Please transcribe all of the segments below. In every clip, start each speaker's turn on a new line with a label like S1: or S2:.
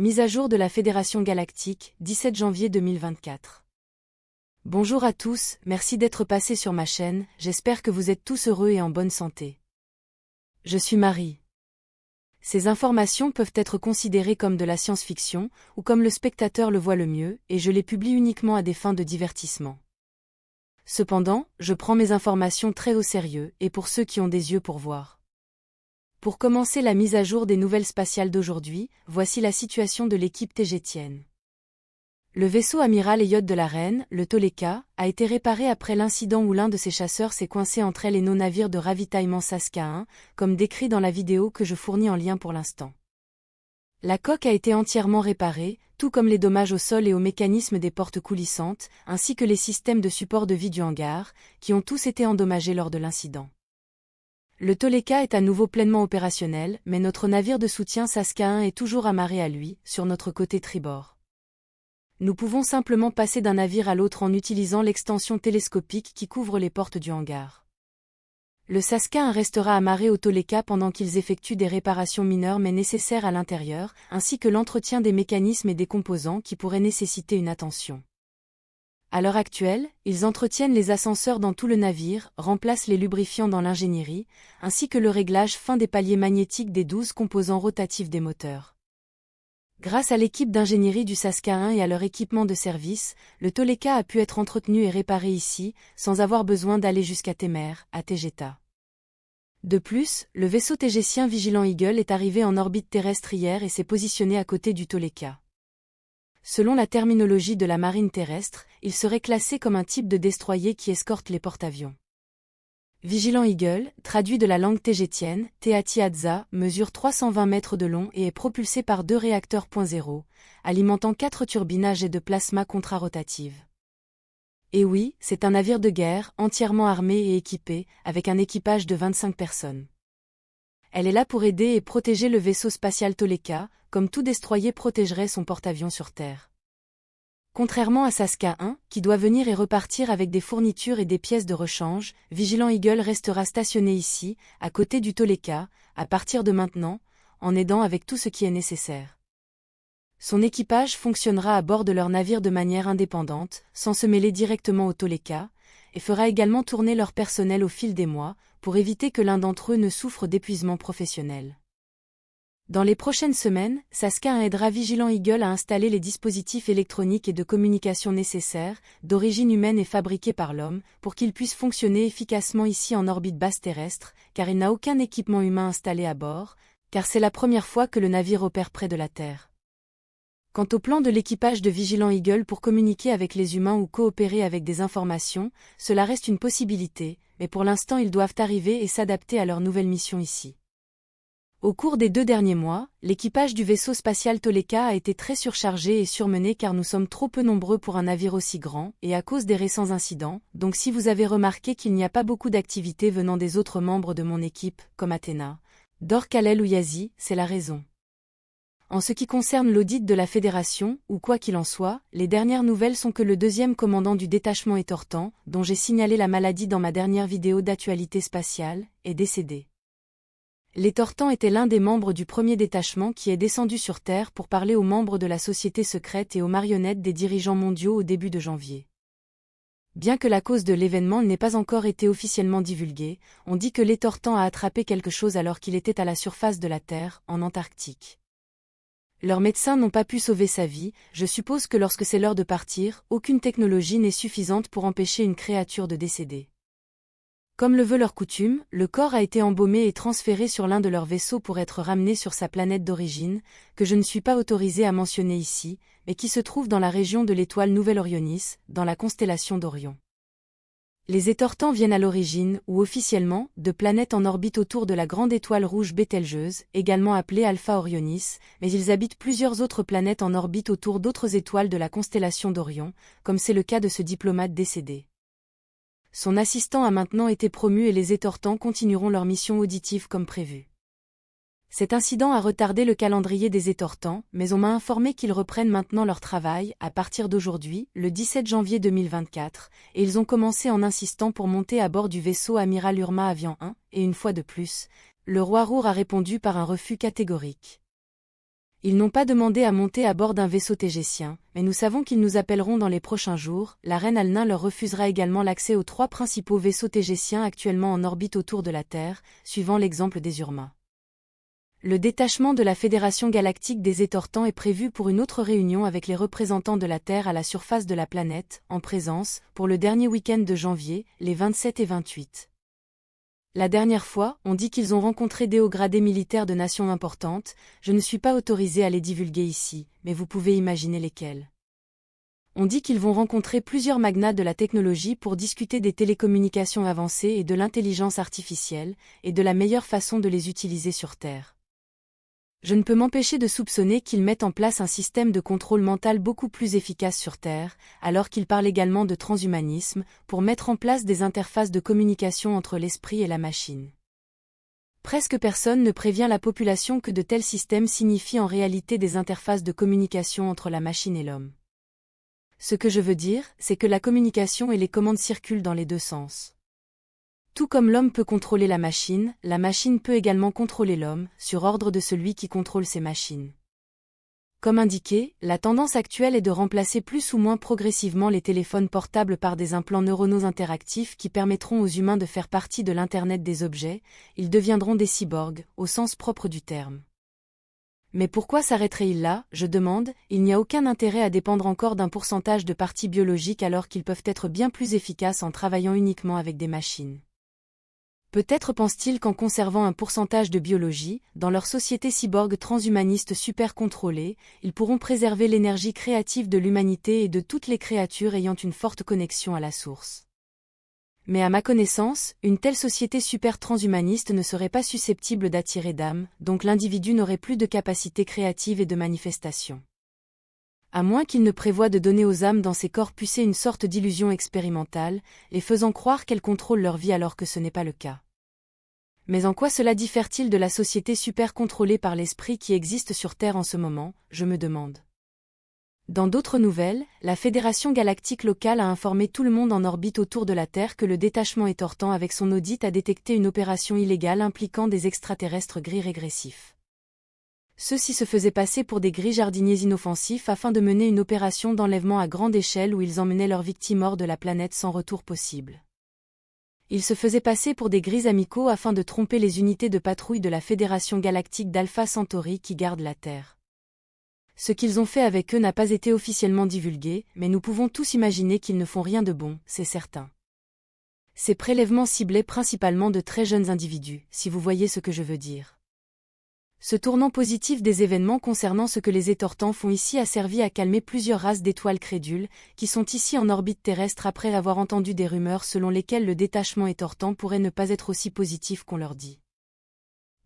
S1: mise à jour de la Fédération Galactique, 17 janvier 2024. Bonjour à tous, merci d'être passés sur ma chaîne, j'espère que vous êtes tous heureux et en bonne santé. Je suis Marie. Ces informations peuvent être considérées comme de la science-fiction, ou comme le spectateur le voit le mieux, et je les publie uniquement à des fins de divertissement. Cependant, je prends mes informations très au sérieux, et pour ceux qui ont des yeux pour voir. Pour commencer la mise à jour des nouvelles spatiales d'aujourd'hui, voici la situation de l'équipe TGTN. Le vaisseau amiral et yacht de la Reine, le Toleka, a été réparé après l'incident où l'un de ses chasseurs s'est coincé entre elle et nos navires de ravitaillement Saska 1, comme décrit dans la vidéo que je fournis en lien pour l'instant. La coque a été entièrement réparée, tout comme les dommages au sol et au mécanisme des portes coulissantes, ainsi que les systèmes de support de vie du hangar, qui ont tous été endommagés lors de l'incident. Le Toleka est à nouveau pleinement opérationnel, mais notre navire de soutien Saska 1 est toujours amarré à lui, sur notre côté tribord. Nous pouvons simplement passer d'un navire à l'autre en utilisant l'extension télescopique qui couvre les portes du hangar. Le Saska 1 restera amarré au Toleka pendant qu'ils effectuent des réparations mineures mais nécessaires à l'intérieur, ainsi que l'entretien des mécanismes et des composants qui pourraient nécessiter une attention. À l'heure actuelle, ils entretiennent les ascenseurs dans tout le navire, remplacent les lubrifiants dans l'ingénierie, ainsi que le réglage fin des paliers magnétiques des 12 composants rotatifs des moteurs. Grâce à l'équipe d'ingénierie du Saska 1 et à leur équipement de service, le Toleka a pu être entretenu et réparé ici, sans avoir besoin d'aller jusqu'à Temer, à Tegeta. De plus, le vaisseau tégétien Vigilant Eagle est arrivé en orbite terrestre hier et s'est positionné à côté du Toleka. Selon la terminologie de la marine terrestre, il serait classé comme un type de destroyer qui escorte les porte-avions. Vigilant Eagle, traduit de la langue tégétienne, Teati-Hadza, mesure 320 mètres de long et est propulsé par 2 réacteurs .0, alimentant 4 turbines à jet de plasma contrarotative. Et oui, c'est un navire de guerre, entièrement armé et équipé, avec un équipage de 25 personnes. Elle est là pour aider et protéger le vaisseau spatial Toleka, comme tout destroyer protégerait son porte-avions sur Terre. Contrairement à Saska 1, qui doit venir et repartir avec des fournitures et des pièces de rechange, Vigilant Eagle restera stationné ici, à côté du Toleka, à partir de maintenant, en aidant avec tout ce qui est nécessaire. Son équipage fonctionnera à bord de leur navire de manière indépendante, sans se mêler directement au Toleka, et fera également tourner leur personnel au fil des mois, pour éviter que l'un d'entre eux ne souffre d'épuisement professionnel. Dans les prochaines semaines, Saska 1 aidera Vigilant Eagle à installer les dispositifs électroniques et de communication nécessaires, d'origine humaine et fabriqués par l'homme, pour qu'ils puissent fonctionner efficacement ici en orbite basse terrestre, car il n'a aucun équipement humain installé à bord, car c'est la première fois que le navire opère près de la Terre. Quant au plan de l'équipage de Vigilant Eagle pour communiquer avec les humains ou coopérer avec des informations, cela reste une possibilité, mais pour l'instant ils doivent arriver et s'adapter à leur nouvelle mission ici. Au cours des 2 derniers mois, l'équipage du vaisseau spatial Toleka a été très surchargé et surmené car nous sommes trop peu nombreux pour un navire aussi grand, et à cause des récents incidents, donc si vous avez remarqué qu'il n'y a pas beaucoup d'activités venant des autres membres de mon équipe, comme Athéna, Dor Kalel ou Yazi, c'est la raison. En ce qui concerne l'audit de la Fédération, ou quoi qu'il en soit, les dernières nouvelles sont que le 2e commandant du détachement Étortan, dont j'ai signalé la maladie dans ma dernière vidéo d'actualité spatiale, est décédé. L'Étortan était l'un des membres du 1er détachement qui est descendu sur Terre pour parler aux membres de la société secrète et aux marionnettes des dirigeants mondiaux au début de janvier. Bien que la cause de l'événement n'ait pas encore été officiellement divulguée, on dit que l'Étortan a attrapé quelque chose alors qu'il était à la surface de la Terre, en Antarctique. Leurs médecins n'ont pas pu sauver sa vie, je suppose que lorsque c'est l'heure de partir, aucune technologie n'est suffisante pour empêcher une créature de décéder. Comme le veut leur coutume, le corps a été embaumé et transféré sur l'un de leurs vaisseaux pour être ramené sur sa planète d'origine, que je ne suis pas autorisé à mentionner ici, mais qui se trouve dans la région de l'étoile Nouvelle-Orionis, dans la constellation d'Orion. Les Étortans viennent à l'origine, ou officiellement, de planètes en orbite autour de la grande étoile rouge Bételgeuse, également appelée Alpha Orionis, mais ils habitent plusieurs autres planètes en orbite autour d'autres étoiles de la constellation d'Orion, comme c'est le cas de ce diplomate décédé. Son assistant a maintenant été promu et les Étortans continueront leur mission auditive comme prévu. Cet incident a retardé le calendrier des Étortans, mais on m'a informé qu'ils reprennent maintenant leur travail, à partir d'aujourd'hui, le 17 janvier 2024, et ils ont commencé en insistant pour monter à bord du vaisseau Amiral Urma Avian 1, et une fois de plus, le roi Rour a répondu par un refus catégorique. Ils n'ont pas demandé à monter à bord d'un vaisseau tégétien, mais nous savons qu'ils nous appelleront dans les prochains jours. La reine Alnin leur refusera également l'accès aux 3 principaux vaisseaux tégétiens actuellement en orbite autour de la Terre, suivant l'exemple des Urma. Le détachement de la Fédération galactique des Étortans est prévu pour une autre réunion avec les représentants de la Terre à la surface de la planète, en présence, pour le dernier week-end de janvier, les 27 et 28. La dernière fois, on dit qu'ils ont rencontré des hauts gradés militaires de nations importantes. Je ne suis pas autorisé à les divulguer ici, mais vous pouvez imaginer lesquels. On dit qu'ils vont rencontrer plusieurs magnats de la technologie pour discuter des télécommunications avancées et de l'intelligence artificielle, et de la meilleure façon de les utiliser sur Terre. Je ne peux m'empêcher de soupçonner qu'ils mettent en place un système de contrôle mental beaucoup plus efficace sur Terre, alors qu'ils parlent également de transhumanisme, pour mettre en place des interfaces de communication entre l'esprit et la machine. Presque personne ne prévient la population que de tels systèmes signifient en réalité des interfaces de communication entre la machine et l'homme. Ce que je veux dire, c'est que la communication et les commandes circulent dans les deux sens. Tout comme l'homme peut contrôler la machine peut également contrôler l'homme, sur ordre de celui qui contrôle ces machines. Comme indiqué, la tendance actuelle est de remplacer plus ou moins progressivement les téléphones portables par des implants neuronaux interactifs qui permettront aux humains de faire partie de l'Internet des objets. Ils deviendront des cyborgs, au sens propre du terme. Mais pourquoi s'arrêterait-il là, je demande? Il n'y a aucun intérêt à dépendre encore d'un pourcentage de parties biologiques alors qu'ils peuvent être bien plus efficaces en travaillant uniquement avec des machines. Peut-être pensent-ils qu'en conservant un pourcentage de biologie, dans leur société cyborg transhumaniste super contrôlée, ils pourront préserver l'énergie créative de l'humanité et de toutes les créatures ayant une forte connexion à la source. Mais à ma connaissance, une telle société super transhumaniste ne serait pas susceptible d'attirer d'âme, donc l'individu n'aurait plus de capacité créative et de manifestation. À moins qu'il ne prévoie de donner aux âmes dans ces corps pucés une sorte d'illusion expérimentale, les faisant croire qu'elles contrôlent leur vie alors que ce n'est pas le cas. Mais en quoi cela diffère-t-il de la société super contrôlée par l'esprit qui existe sur Terre en ce moment, je me demande. Dans d'autres nouvelles, la Fédération galactique locale a informé tout le monde en orbite autour de la Terre que le détachement Étortan avec son audit a détecté une opération illégale impliquant des extraterrestres gris régressifs. Ceux-ci se faisaient passer pour des gris jardiniers inoffensifs afin de mener une opération d'enlèvement à grande échelle où ils emmenaient leurs victimes hors de la planète sans retour possible. Ils se faisaient passer pour des gris amicaux afin de tromper les unités de patrouille de la Fédération galactique d'Alpha Centauri qui gardent la Terre. Ce qu'ils ont fait avec eux n'a pas été officiellement divulgué, mais nous pouvons tous imaginer qu'ils ne font rien de bon, c'est certain. Ces prélèvements ciblaient principalement de très jeunes individus, si vous voyez ce que je veux dire. Ce tournant positif des événements concernant ce que les Étortans font ici a servi à calmer plusieurs races d'étoiles crédules, qui sont ici en orbite terrestre après avoir entendu des rumeurs selon lesquelles le détachement Étortan pourrait ne pas être aussi positif qu'on leur dit.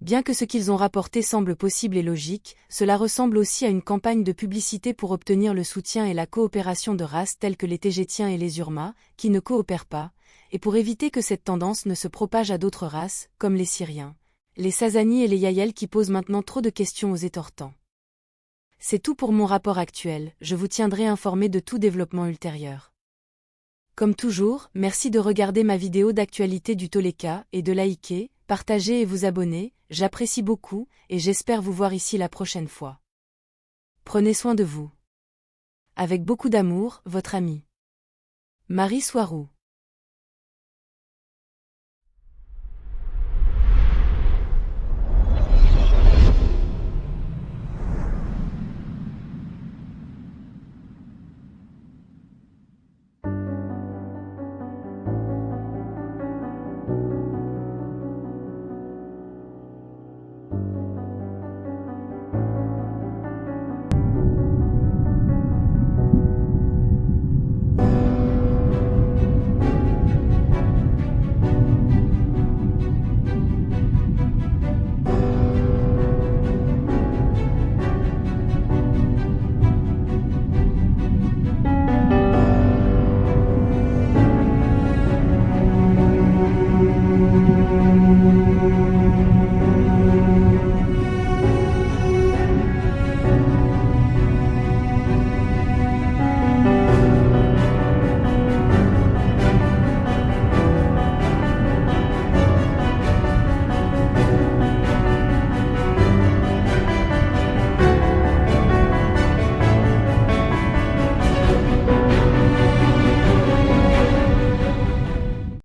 S1: Bien que ce qu'ils ont rapporté semble possible et logique, cela ressemble aussi à une campagne de publicité pour obtenir le soutien et la coopération de races telles que les Tégétiens et les Urma, qui ne coopèrent pas, et pour éviter que cette tendance ne se propage à d'autres races, comme les Syriens, les Sasani et les Yael qui posent maintenant trop de questions aux Étortans. C'est tout pour mon rapport actuel, je vous tiendrai informé de tout développement ultérieur. Comme toujours, merci de regarder ma vidéo d'actualité du Toleka et de liker, partager et vous abonner, j'apprécie beaucoup, et j'espère vous voir ici la prochaine fois. Prenez soin de vous. Avec beaucoup d'amour, votre amie Marie Soirou.